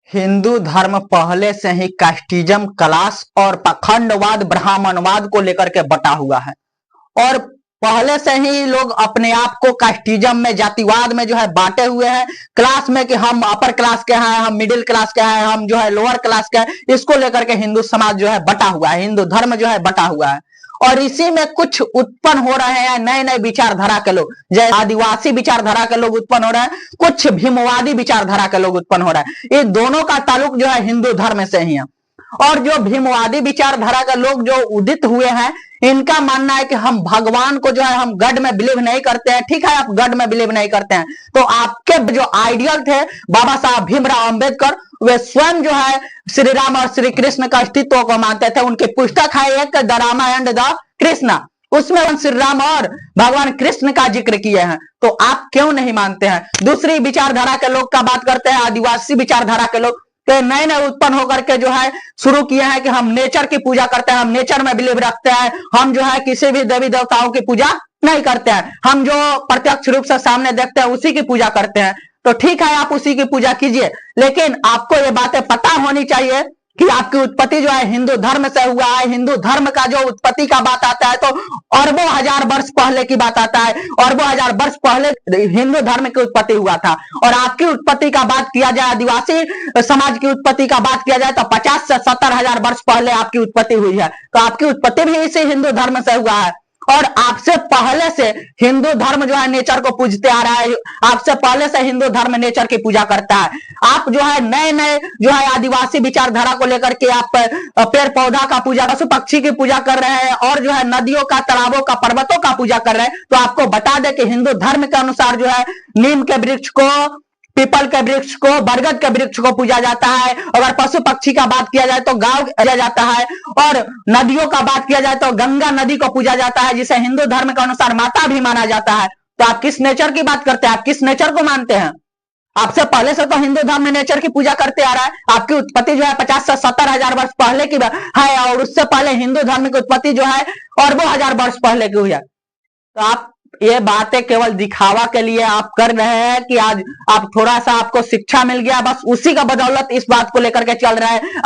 हिंदू धर्म पहले से ही कास्टिज्म, क्लास और पाखंडवाद, ब्राह्मणवाद को लेकर के बटा हुआ है। और पहले से ही लोग अपने आप को कास्टिज्म में, जातिवाद में जो है बांटे हुए हैं। क्लास में कि हम अपर क्लास के हैं, हम मिडिल क्लास के हैं, हम जो है लोअर क्लास के हैं। इसको लेकर के हिंदू समाज जो है बटा हुआ है, हिंदू धर्म जो है बटा हुआ है। और इसी में कुछ उत्पन्न हो रहे हैं नए नए विचारधारा के लोग, जैसे आदिवासी विचारधारा के लोग उत्पन्न हो रहे हैं, कुछ भीमवादी विचारधारा के लोग उत्पन्न हो रहे हैं। ये दोनों का ताल्लुक जो है हिंदू धर्म से ही है। और जो भीमवादी विचारधारा के लोग जो उदित हुए हैं, इनका मानना है कि हम भगवान को जो है हम गॉड में बिलीव नहीं करते हैं। ठीक है, आप गॉड में बिलीव नहीं करते हैं तो आपके जो आइडियल थे बाबा साहब भीमराव अंबेडकर, वे स्वयं जो है श्री राम और श्री कृष्ण का अस्तित्व को मानते थे। उनकी पुस्तक है एक the Rama and the Krishna, उसमें श्री राम और भगवान कृष्ण का जिक्र किए हैं। तो आप क्यों नहीं मानते हैं? दूसरी विचारधारा के लोग का बात करते हैं, आदिवासी विचारधारा के लोग तो नए नए उत्पन्न होकर के जो है शुरू किए हैं कि हम नेचर की पूजा करते हैं, हम नेचर में बिलीव रखते हैं, हम जो है किसी भी देवी देवताओं की पूजा नहीं करते हैं, हम जो प्रत्यक्ष रूप से सामने देखते हैं उसी की पूजा करते हैं। तो ठीक है, आप उसी की पूजा कीजिए, लेकिन आपको ये बातें पता होनी चाहिए कि आपकी उत्पत्ति जो है हिंदू धर्म से हुआ है। हिंदू धर्म का जो उत्पत्ति का बात आता है तो अरबों हजार वर्ष पहले की बात आता है। अरबों हजार वर्ष पहले हिंदू धर्म की उत्पत्ति हुआ था। और आपकी उत्पत्ति का बात किया जाए, आदिवासी समाज की उत्पत्ति का बात किया जाए तो 50 से 70 हजार वर्ष पहले आपकी उत्पत्ति हुई है। तो आपकी उत्पत्ति भी इसी हिंदू धर्म से हुआ है। और आपसे पहले से हिंदू धर्म जो है नेचर को पूजते आ रहा है। आपसे पहले से हिंदू धर्म नेचर की पूजा करता है। आप जो है नए नए जो है आदिवासी विचारधारा को लेकर के आप पेड़ पौधा का पूजा, पशु पक्षी की पूजा कर रहे हैं और जो है नदियों का, तालाबों का, पर्वतों का पूजा कर रहे हैं। तो आपको बता दें कि हिंदू धर्म के अनुसार जो है नीम के वृक्ष को, पीपल के वृक्ष को, बरगद के वृक्ष को पूजा जाता है। अगर पशु पक्षी का बात किया जाए तो गांव किया जाता है। और नदियों का बात किया जाए तो गंगा नदी को पूजा जाता है, जिसे हिंदू धर्म के अनुसार माता भी माना जाता है। तो आप किस नेचर की बात करते हैं? आप किस नेचर को मानते हैं? आपसे पहले से तो हिंदू धर्म में नेचर की पूजा करते आ रहा है। आपकी उत्पत्ति जो है 50 से 70 हजार वर्ष पहले की है और उससे पहले हिंदू धर्म की उत्पत्ति जो है अरबों हजार वर्ष पहले की हुई है। तो आप ये बातें केवल दिखावा के लिए आप कर रहे हैं कि आज आप थोड़ा सा आपको शिक्षा मिल गया, बस उसी का बदौलत इस बात को लेकर के चल रहे हैं।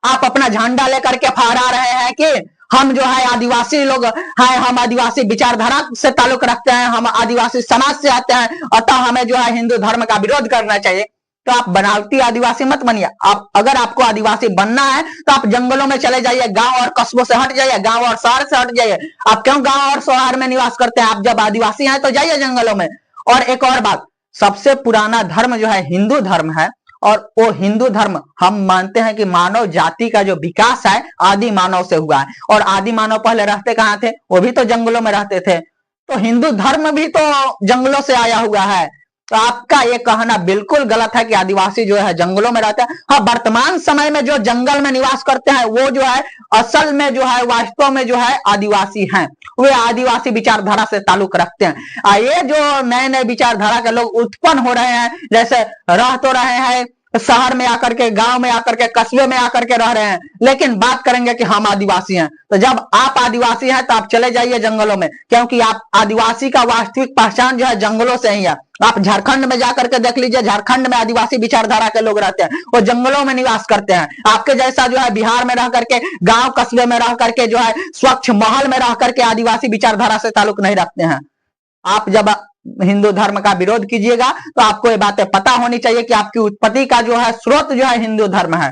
आप अपना झंडा लेकर के फहरा रहे हैं कि हम जो है आदिवासी लोग हैं, हम आदिवासी विचारधारा से ताल्लुक रखते हैं, हम आदिवासी समाज से आते हैं, अतः हमें जो है हिंदू धर्म का विरोध करना चाहिए। तो आप बनावटी आदिवासी मत बनिए। आप अगर आपको आदिवासी बनना है तो आप जंगलों में चले जाइए, गांव और कस्बों से हट जाइए, गांव और शहर से हट जाइए। आप क्यों गांव और शहर में निवास करते हैं? आप जब आदिवासी हैं तो जाइए जंगलों में। और एक और बात, सबसे पुराना धर्म जो है हिंदू धर्म है। और वो हिंदू धर्म हम मानते हैं कि मानव जाति का जो विकास है आदि मानव से हुआ है। और आदि मानव पहले रहते कहाँ थे? वो भी तो जंगलों में रहते थे। तो हिंदू धर्म भी तो जंगलों से आया हुआ है। तो आपका ये कहना बिल्कुल गलत है कि आदिवासी जो है जंगलों में रहते हैं। हाँ, वर्तमान समय में जो जंगल में निवास करते हैं वो जो है असल में जो है वास्तव में जो है आदिवासी हैं। वे आदिवासी विचारधारा से ताल्लुक रखते हैं। ये जो नए नए विचारधारा के लोग उत्पन्न हो रहे हैं, जैसे रह तो रहे हैं शहर में आकर के, गांव में आकर के, कस्बे में आकर के रह रहे हैं, लेकिन बात करेंगे कि हम आदिवासी हैं। तो जब आप आदिवासी हैं तो आप चले जाइए जंगलों में, क्योंकि आप आदिवासी का वास्तविक पहचान जो है जंगलों से ही है। आप झारखंड में जाकर के देख लीजिए, झारखंड में आदिवासी विचारधारा के लोग रहते हैं, वो जंगलों में निवास करते हैं। आपके जैसा जो है बिहार में रह करके, गांव कस्बे में रह करके, जो है स्वच्छ महल में रह करके आदिवासी विचारधारा से ताल्लुक नहीं रखते हैं। आप जब हिंदू धर्म का विरोध कीजिएगा तो आपको ये बातें पता होनी चाहिए कि आपकी उत्पत्ति का जो है स्रोत जो है हिंदू धर्म है।